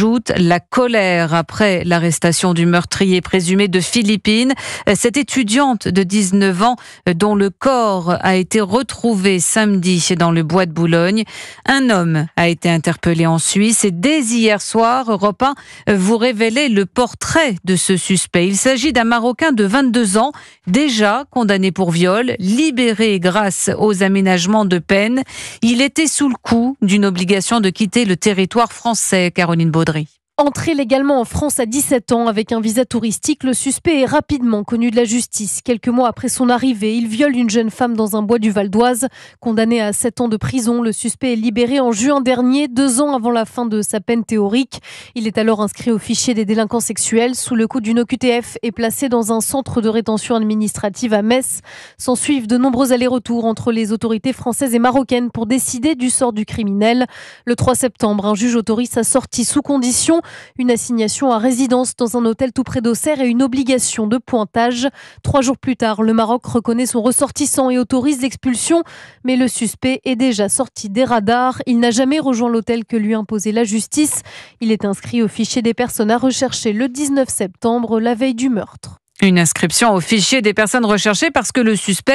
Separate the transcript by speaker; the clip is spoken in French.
Speaker 1: s'ajoute la colère après l'arrestation du meurtrier présumé de Philippines. Cette étudiante de 19 ans dont le corps a été retrouvé samedi dans le bois de Boulogne. Un homme a été interpellé en Suisse et dès hier soir, Europe 1 vous révélait le portrait de ce suspect. Il s'agit d'un Marocain de 22 ans, déjà condamné pour viol, libéré grâce aux aménagements de peine. Il était sous le coup d'une obligation de quitter le territoire français, Caroline Baudry.
Speaker 2: Entré légalement en France à 17 ans avec un visa touristique, le suspect est rapidement connu de la justice. Quelques mois après son arrivée, il viole une jeune femme dans un bois du Val d'Oise. Condamné à 7 ans de prison, le suspect est libéré en juin dernier, 2 ans avant la fin de sa peine théorique. Il est alors inscrit au fichier des délinquants sexuels sous le coup d'une OQTF et placé dans un centre de rétention administrative à Metz. S'en suivent de nombreux allers-retours entre les autorités françaises et marocaines pour décider du sort du criminel. Le 3 septembre, un juge autorise sa sortie sous condition. Une assignation à résidence dans un hôtel tout près d'Auxerre et une obligation de pointage. 3 jours plus tard, le Maroc reconnaît son ressortissant et autorise l'expulsion. Mais le suspect est déjà sorti des radars. Il n'a jamais rejoint l'hôtel que lui imposait la justice. Il est inscrit au fichier des personnes à rechercher le 19 septembre, la veille du meurtre.
Speaker 1: Une inscription au fichier des personnes recherchées parce que le suspect